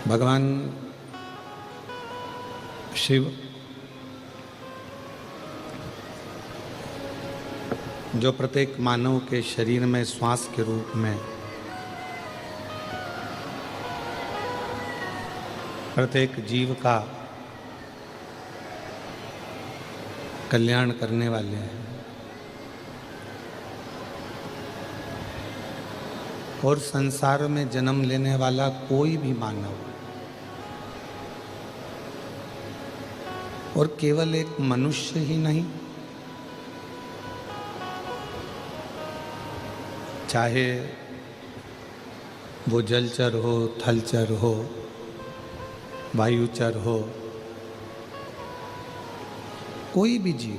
भगवान शिव जो प्रत्येक मानव के शरीर में श्वास के रूप में प्रत्येक जीव का कल्याण करने वाले हैं और संसार में जन्म लेने वाला कोई भी मानव और केवल एक मनुष्य ही नहीं, चाहे वो जलचर हो, थलचर हो, वायुचर हो, कोई भी जीव,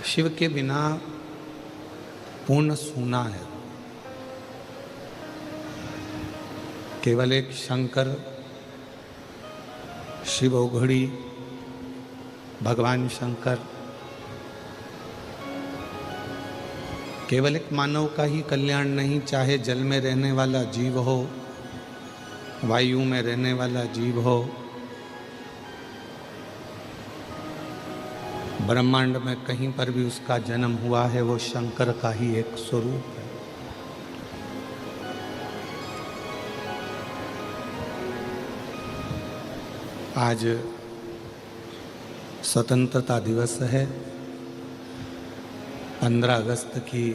शिव के बिना पूर्ण सूना है। केवल एक शंकर, शिव औघड़ी, भगवान शंकर केवल एक मानव का ही कल्याण नहीं, चाहे जल में रहने वाला जीव हो, वायु में रहने वाला जीव हो, ब्रह्मांड में कहीं पर भी उसका जन्म हुआ है, वो शंकर का ही एक स्वरूप है। आज स्वतंत्रता दिवस है, 15 अगस्त की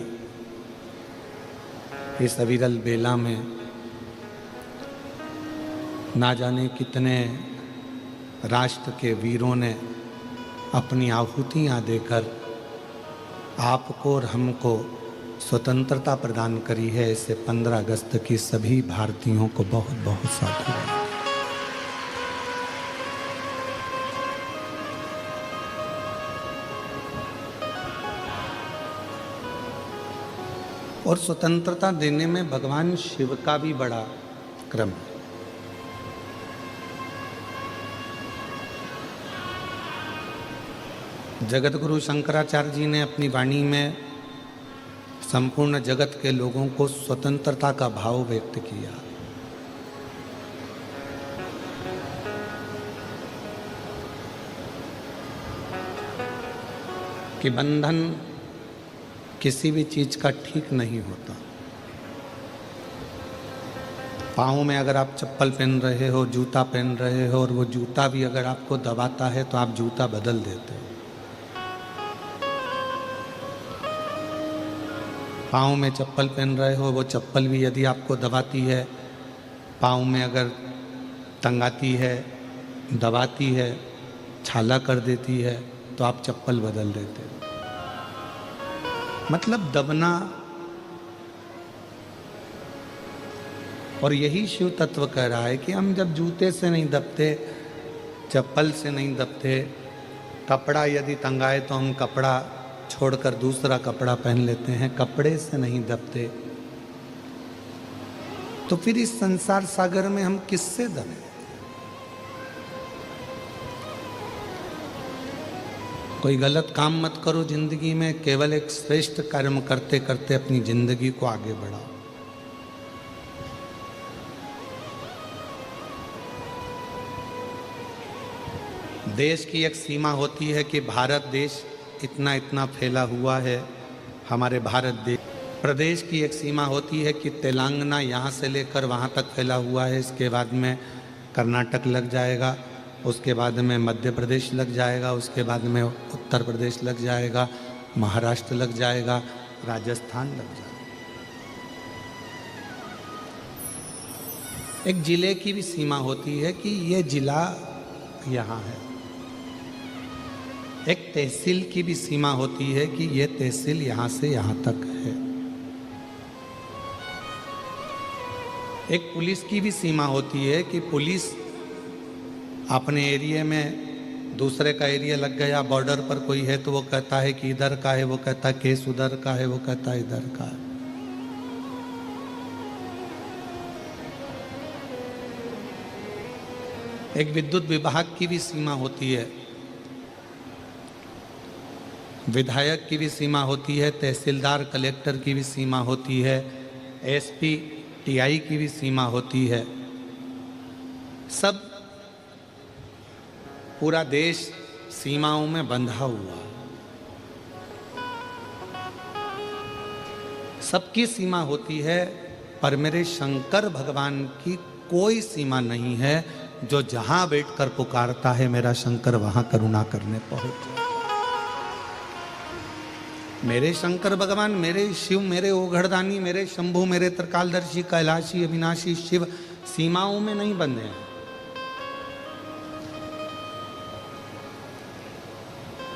इस अविरल बेला में ना जाने कितने राष्ट्र के वीरों ने अपनी आहुतियाँ देकर आपको और हमको स्वतंत्रता प्रदान करी है। इसे 15 अगस्त की सभी भारतीयों को बहुत बहुत साधुवाद। और स्वतंत्रता देने में भगवान शिव का भी बड़ा क्रम है। जगत गुरु शंकराचार्य जी ने अपनी वाणी में संपूर्ण जगत के लोगों को स्वतंत्रता का भाव व्यक्त किया। कि बंधन किसी भी चीज का ठीक नहीं होता। पाँव में अगर आप चप्पल पहन रहे हो, जूता पहन रहे हो, और वो जूता भी अगर आपको दबाता है तो आप जूता बदल देते हो। पाँव में चप्पल पहन रहे हो, वो चप्पल भी यदि आपको दबाती है, पाँव में अगर तंगाती है, दबाती है, छाला कर देती है, तो आप चप्पल बदल देते हो। मतलब दबना। और यही शिव तत्व कह रहा है कि हम जब जूते से नहीं दबते, चप्पल से नहीं दबते, कपड़ा यदि तंगाए तो हम कपड़ा छोड़कर दूसरा कपड़ा पहन लेते हैं, कपड़े से नहीं दबते, तो फिर इस संसार सागर में हम किससे दबे? कोई गलत काम मत करो जिंदगी में, केवल एक श्रेष्ठ कर्म करते करते अपनी जिंदगी को आगे बढ़ाओ। देश की एक सीमा होती है कि भारत देश इतना इतना फैला हुआ है, हमारे भारत देश। प्रदेश की एक सीमा होती है कि तेलंगाना यहाँ से लेकर वहाँ तक फैला हुआ है, इसके बाद में कर्नाटक लग जाएगा, उसके बाद में मध्य प्रदेश लग जाएगा, उसके बाद में उत्तर प्रदेश लग जाएगा, महाराष्ट्र लग जाएगा, राजस्थान लग जाएगा। एक जिले की भी सीमा होती है कि ये जिला यहाँ है। एक तहसील की भी सीमा होती है कि ये तहसील यहाँ से यहाँ तक है। एक पुलिस की भी सीमा होती है कि पुलिस अपने एरिया में दूसरे का एरिया लग गया, बॉर्डर पर कोई है तो वो कहता है कि इधर का है, वो कहता है केस उधर का है, वो कहता है इधर का है। एक विद्युत विभाग की भी सीमा होती है विधायक की भी सीमा होती है, तहसीलदार कलेक्टर की भी सीमा होती है, एसपी टीआई की भी सीमा होती है। सब पूरा देश सीमाओं में बंधा हुआ, सबकी सीमा होती है, पर मेरे शंकर भगवान की कोई सीमा नहीं है। जो जहां बैठकर पुकारता है मेरा शंकर वहां करुणा करने पहुंच। मेरे शंकर भगवान, मेरे शिव, मेरे ओघड़दानी, मेरे शंभु, मेरे त्रिकालदर्शी, कैलाशी, अविनाशी शिव सीमाओं में नहीं बंधे हैं।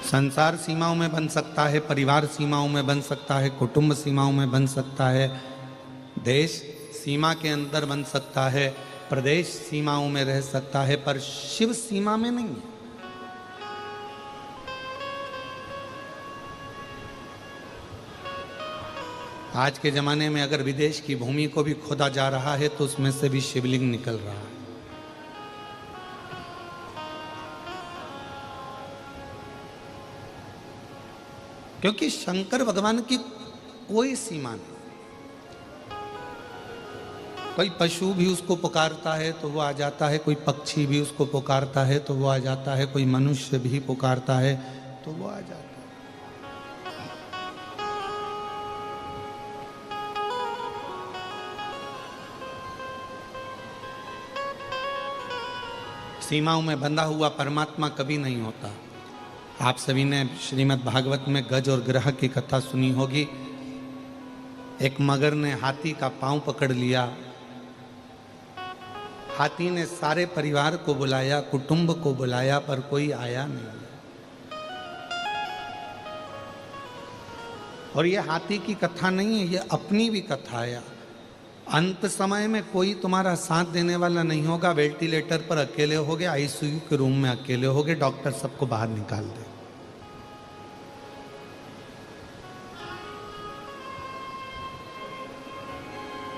संसार सीमाओं में बन सकता है, परिवार सीमाओं में बन सकता है, कुटुंब सीमाओं में बन सकता है, देश सीमा के अंदर बन सकता है, प्रदेश सीमाओं में रह सकता है, पर शिव सीमा में नहीं है। आज के जमाने में अगर विदेश की भूमि को भी खोदा जा रहा है तो उसमें से भी शिवलिंग निकल रहा है। क्योंकि शंकर भगवान की कोई सीमा नहीं। कोई पशु भी उसको पुकारता है तो वो आ जाता है, कोई पक्षी भी उसको पुकारता है तो वो आ जाता है, कोई मनुष्य भी पुकारता है तो वो आ जाता है। सीमाओं में बंधा हुआ परमात्मा कभी नहीं होता। आप सभी ने श्रीमद् भागवत में गज और ग्रह की कथा सुनी होगी। एक मगर ने हाथी का पांव पकड़ लिया। हाथी ने सारे परिवार को बुलाया, कुटुंब को बुलाया, पर कोई आया नहीं। और ये हाथी की कथा नहीं है, ये अपनी भी कथा है। अंत समय में कोई तुम्हारा साथ देने वाला नहीं होगा। वेंटिलेटर पर अकेले होगे, आईसीयू के रूम में अकेले होगे, डॉक्टर सबको बाहर निकाल दे।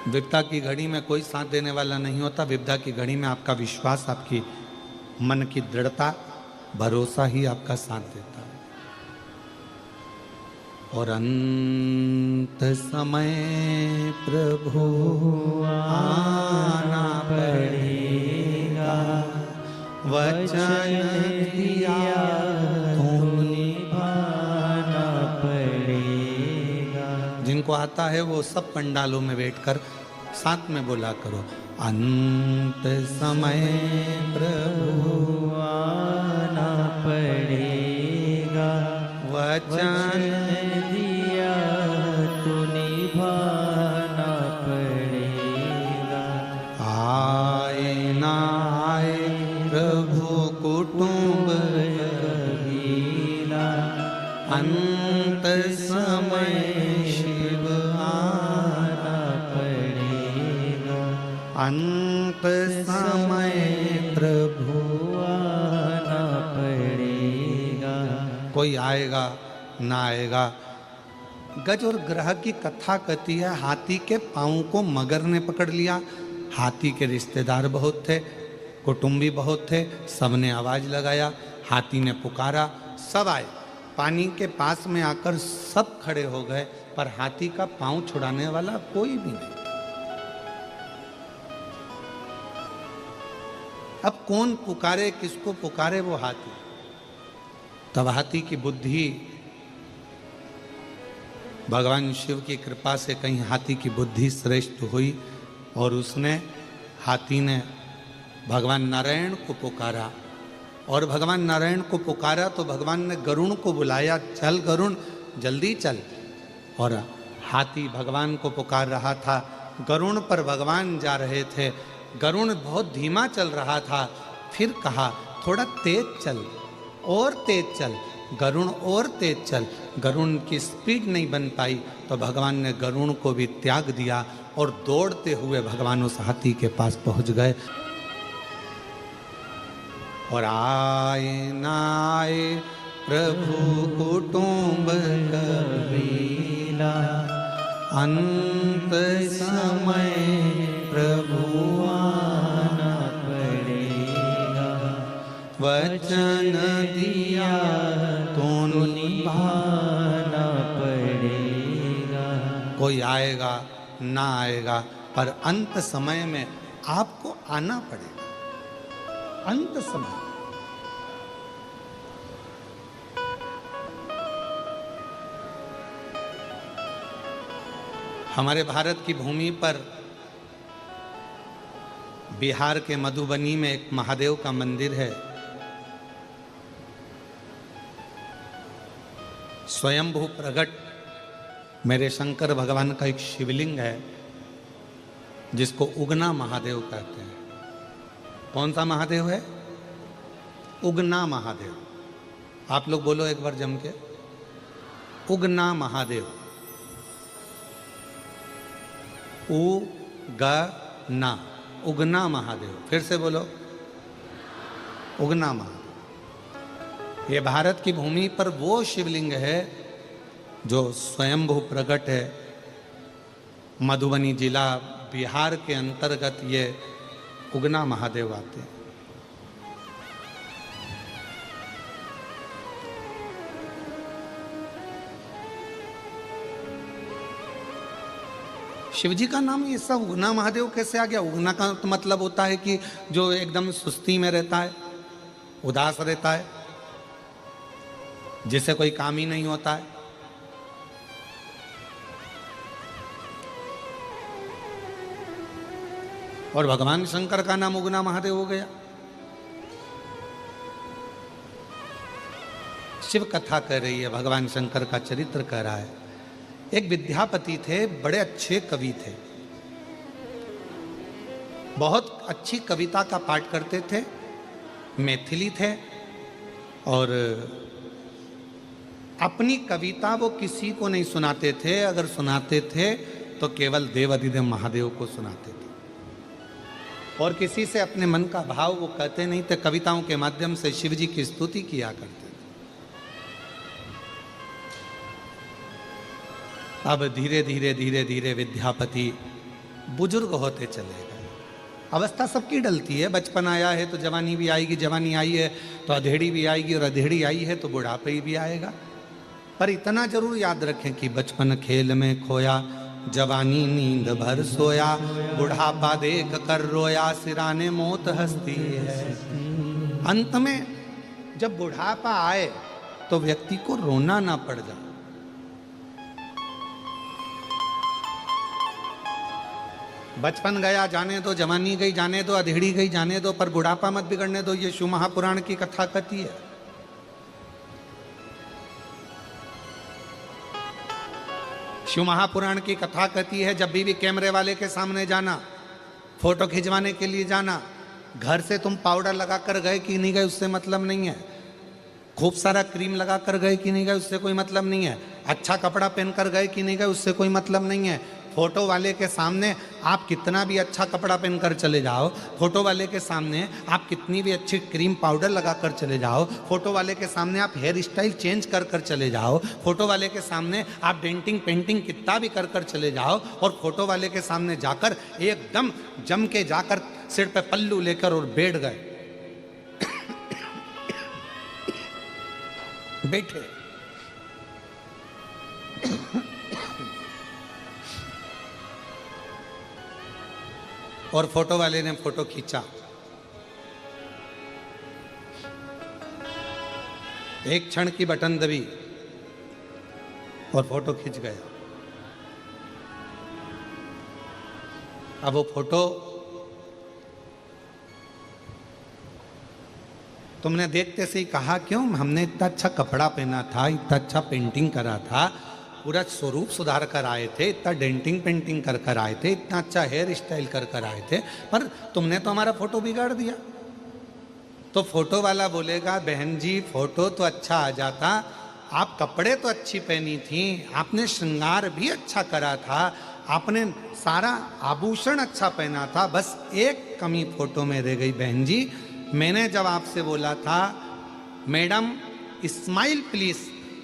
विपदा की घड़ी में कोई साथ देने वाला नहीं होता। विपदा की घड़ी में आपका विश्वास, आपकी मन की दृढ़ता, भरोसा ही आपका साथ देता है। और अंत समय प्रभु आना पड़ेगा, वचन दिया तो निभाना पड़ेगा। जिनको आता है वो सब पंडालों में बैठकर साथ में बोला करो, अंत समय प्रभु आना पड़ेगा, वचन दिया तो निभाना पड़ेगा। आए ना आए प्रभु कुटुंब कबीरा, अंत समय शिव आना पड़ेगा, अंत समय प्रभु आना पड़ेगा। कोई आएगा ना आएगा। गज और ग्रह की कथा कहती है, हाथी के पांव को मगर ने पकड़ लिया। हाथी के रिश्तेदार बहुत थे, कुटुंबी बहुत थे, सबने आवाज लगाया, हाथी ने पुकारा, सब आए। पानी के पास में आकर सब खड़े हो गए, पर हाथी का पांव छुड़ाने वाला कोई भी नहीं। अब कौन पुकारे, किसको पुकारे? वो हाथी। तब हाथी की बुद्धि, भगवान शिव की कृपा से कहीं हाथी की बुद्धि श्रेष्ठ हुई और उसने, हाथी ने भगवान नारायण को पुकारा। और भगवान नारायण को पुकारा तो भगवान ने गरुण को बुलाया, चल गरुण जल्दी चल। और हाथी भगवान को पुकार रहा था, गरुण पर भगवान जा रहे थे। गरुण बहुत धीमा चल रहा था, फिर कहा थोड़ा तेज चल, और तेज चल। गरुण और तेज चल। गरुण की स्पीड नहीं बन पाई तो भगवान ने गरुण को भी त्याग दिया और दौड़ते हुए भगवान उस हाथी के पास पहुंच गए। और आए ना आए प्रभु कुटुंब कबीरा, अंत समय प्रभु आना पड़ेगा, वचन दिया तो निभा कोई आएगा ना आएगा, पर अंत समय में आपको आना पड़ेगा। अंत समय हमारे भारत की भूमि पर बिहार के मधुबनी में एक महादेव का मंदिर है। स्वयंभू प्रगट मेरे शंकर भगवान का एक शिवलिंग है जिसको उगना महादेव कहते हैं। कौन सा महादेव है? उगना महादेव। आप लोग बोलो एक बार जम के, उगना महादेव। उगना, उगना महादेव। फिर से बोलो, उगना महादेव। ये भारत की भूमि पर वो शिवलिंग है जो स्वयंभू प्रकट है। मधुबनी जिला बिहार के अंतर्गत ये उगना महादेव आते हैं। शिवजी का नाम ये सब उगना महादेव कैसे आ गया? उगना का तो मतलब होता है कि जो एकदम सुस्ती में रहता है, उदास रहता है, जिसे कोई काम ही नहीं होता है। और भगवान शंकर का नाम उगना महादेव हो गया। शिव कथा कह रही है, भगवान शंकर का चरित्र कह रहा है। एक विद्यापति थे, बड़े अच्छे कवि थे, बहुत अच्छी कविता का पाठ करते थे, मैथिली थे, और अपनी कविता वो किसी को नहीं सुनाते थे। अगर सुनाते थे तो केवल देवाधिदेव महादेव को सुनाते थे, और किसी से अपने मन का भाव वो कहते नहीं थे। कविताओं के माध्यम से शिव जी की स्तुति किया करते थे। अब धीरे धीरे धीरे धीरे विद्यापति बुजुर्ग होते चले गए। अवस्था सबकी डलती है, बचपन आया है तो जवानी भी आएगी, जवानी आई है तो अधेड़ी भी आएगी, और अधेड़ी आई है तो बुढ़ापे भी आएगा। पर इतना जरूर याद रखें कि बचपन खेल में खोया, जवानी नींद भर सोया, बुढ़ापा देख कर रोया, सिराने मौत हंसती है। अंत में जब बुढ़ापा आए तो व्यक्ति को रोना ना पड़ जाए। बचपन गया जाने दो, जवानी गई जाने दो, अधेड़ी गई जाने दो, पर बुढ़ापा मत बिगड़ने दो। ये शिव महापुराण की कथा कहती है। शिव महापुराण की कथा कहती है, जब भी कैमरे वाले के सामने जाना, फोटो खिंचवाने के लिए जाना, घर से तुम पाउडर लगा कर गए कि नहीं गए उससे मतलब नहीं है, खूब सारा क्रीम लगा कर गए कि नहीं गए उससे कोई मतलब नहीं है, अच्छा कपड़ा पहन कर गए कि नहीं गए उससे कोई मतलब नहीं है। फोटो वाले के सामने आप कितना भी अच्छा कपड़ा पहन कर चले जाओ, फोटो वाले के सामने आप कितनी भी अच्छी क्रीम पाउडर लगा कर चले जाओ, फोटो वाले के सामने आप हेयर स्टाइल चेंज कर कर चले जाओ, फोटो वाले के सामने आप डेंटिंग पेंटिंग कितना भी कर कर चले जाओ, और फोटो वाले के सामने जाकर एकदम जम के जाकर सिर पे पल्लू लेकर और बैठ गए, बैठे। और फोटो वाले ने फोटो खींचा, एक क्षण की बटन दबी और फोटो खींच गया। अब वो फोटो तुमने देखते से ही कहा, क्यों हमने इतना अच्छा कपड़ा पहना था, इतना अच्छा पेंटिंग करा था, पूरा स्वरूप सुधार कर आए थे, इतना डेंटिंग पेंटिंग कर कर आए थे, इतना अच्छा हेयर स्टाइल कर कर आए थे, पर तुमने तो हमारा फोटो बिगाड़ दिया। तो फोटो वाला बोलेगा, बहन जी फोटो तो अच्छा आ जाता, आप कपड़े तो अच्छी पहनी थी, आपने श्रृंगार भी अच्छा करा था, आपने सारा आभूषण अच्छा पहना था, बस एक कमी फोटो में रह गई बहन जी। मैंने जब आपसे बोला था, मैडम स्माइल प्लीज,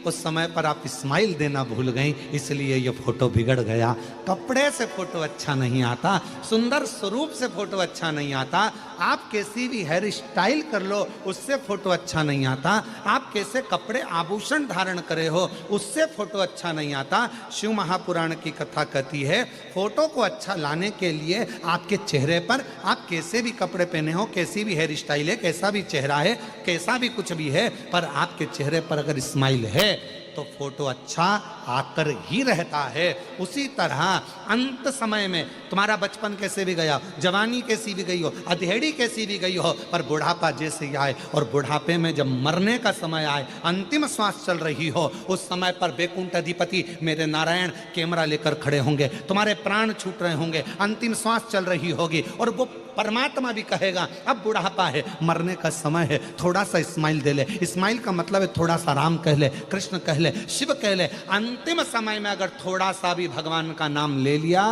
उस समय पर आप स्माइल देना भूल गई, इसलिए ये फोटो बिगड़ गया। कपड़े से फोटो अच्छा नहीं आता, सुंदर स्वरूप से फोटो अच्छा नहीं आता, आप कैसी भी हेयर स्टाइल कर लो उससे फोटो अच्छा नहीं आता, आप कैसे कपड़े आभूषण धारण करे हो उससे फोटो अच्छा नहीं आता। शिव महापुराण की कथा कहती है फोटो को अच्छा लाने के लिए आपके चेहरे पर आप कैसे भी कपड़े पहने हो, कैसी भी हेयर स्टाइल है, कैसा भी चेहरा है, कैसा भी कुछ भी है, पर आपके चेहरे पर अगर स्माइल है तो फोटो अच्छा आकर ही रहता है। उसी तरह अंत समय में तुम्हारा बचपन कैसे भी गया, जवानी कैसी भी गई हो, अधेड़ी कैसी भी गई हो, पर बुढ़ापा जैसे आए और बुढ़ापे में जब मरने का समय आए, अंतिम श्वास चल रही हो, उस समय पर बैकुंठ अधिपति मेरे नारायण कैमरा लेकर खड़े होंगे, तुम्हारे प्राण छूट रहे होंगे, अंतिम श्वास चल रही होगी और वो परमात्मा भी कहेगा अब बुढ़ापा है, मरने का समय है, थोड़ा सा स्माइल दे ले। स्माइल का मतलब है थोड़ा सा राम कह ले, कृष्ण कह ले, शिव कह ले। अंतिम समय में अगर थोड़ा सा भी भगवान का नाम ले लिया,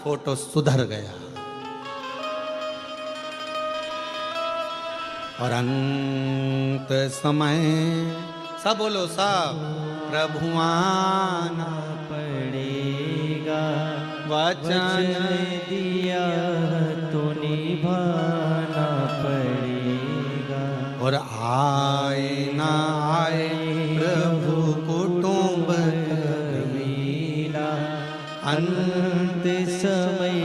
फोटो सुधर गया। और अंत समय सब बोलो सब, प्रभु आना पड़ेगा, वचन दिया तो निभाना पड़ेगा। और आए ना आए प्रभु कुटुंब कबीला, अंत समय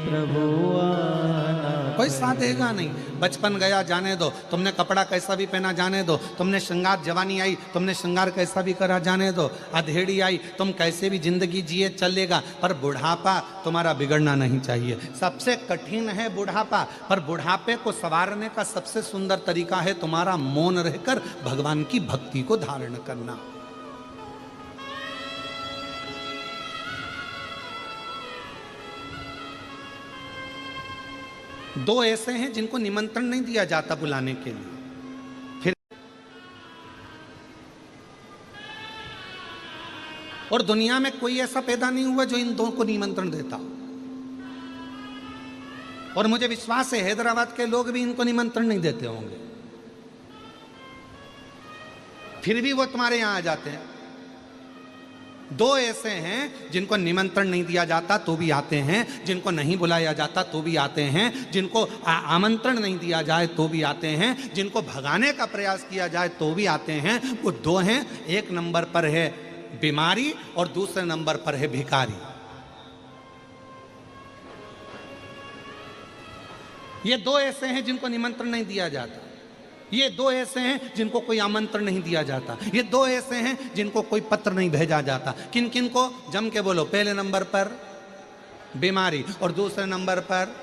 प्रभु आना कोई साथ देगा नहीं। बचपन गया जाने दो, तुमने कपड़ा कैसा भी पहना जाने दो, तुमने श्रृंगार, जवानी आई तुमने श्रृंगार कैसा भी करा जाने दो, अधेड़ी आई तुम कैसे भी जिंदगी जिए चलेगा, पर बुढ़ापा तुम्हारा बिगड़ना नहीं चाहिए। सबसे कठिन है बुढ़ापा, पर बुढ़ापे को संवारने का सबसे सुंदर तरीका है तुम्हारा मौन रहकर भगवान की भक्ति को धारण करना। दो ऐसे हैं जिनको निमंत्रण नहीं दिया जाता बुलाने के लिए, फिर और दुनिया में कोई ऐसा पैदा नहीं हुआ जो इन दो को निमंत्रण देता। और मुझे विश्वास है हैदराबाद के लोग भी इनको निमंत्रण नहीं देते होंगे, फिर भी वो तुम्हारे यहां आ जाते हैं। दो ऐसे हैं जिनको निमंत्रण नहीं दिया जाता तो भी आते हैं, जिनको नहीं बुलाया जाता तो भी आते हैं, जिनको आमंत्रण नहीं दिया जाए तो भी आते हैं, जिनको भगाने का प्रयास किया जाए तो भी आते हैं। वो दो हैं, एक नंबर पर है बीमारी और दूसरे नंबर पर है भिखारी। ये दो ऐसे हैं जिनको निमंत्रण नहीं दिया जाता, ये दो ऐसे हैं जिनको कोई आमंत्रण नहीं दिया जाता, ये दो ऐसे हैं जिनको कोई पत्र नहीं भेजा जाता। किन किन को? जम के बोलो। पहले नंबर पर बीमारी और दूसरे नंबर पर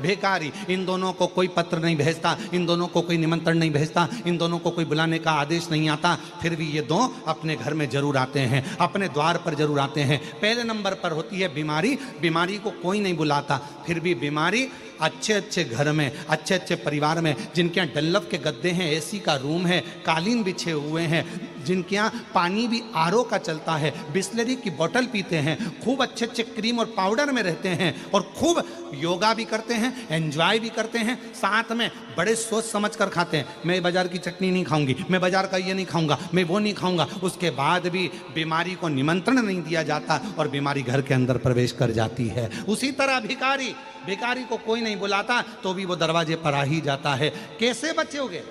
भिखारी। इन दोनों को कोई पत्र नहीं भेजता, इन दोनों को कोई निमंत्रण नहीं भेजता, इन दोनों को कोई बुलाने का आदेश नहीं आता, फिर भी ये दो अपने घर में जरूर आते हैं, अपने द्वार पर जरूर आते हैं। पहले नंबर पर होती है बीमारी। बीमारी को कोई नहीं बुलाता, फिर भी बीमारी अच्छे अच्छे घर में, अच्छे अच्छे परिवार में, जिनके यहाँ डल्लफ के गद्दे हैं, एसी का रूम है, कालीन बिछे हुए हैं, जिनके यहाँ पानी भी आरओ का चलता है, बिस्लरी की बोतल पीते हैं, खूब अच्छे अच्छे क्रीम और पाउडर में रहते हैं, और खूब योगा भी करते हैं, एंजॉय भी करते हैं, साथ में बड़े सोच समझ कर खाते हैं। मैं बाजार की चटनी नहीं खाऊंगी, मैं बाजार का ये नहीं खाऊंगा, मैं वो नहीं खाऊंगा। उसके बाद भी बीमारी को निमंत्रण नहीं दिया जाता और बीमारी घर के अंदर प्रवेश कर जाती है। उसी तरह भिखारी, भिखारी को कोई नहीं बुलाता तो भी वो दरवाजे पर आ ही जाता है। कैसे बचोगे?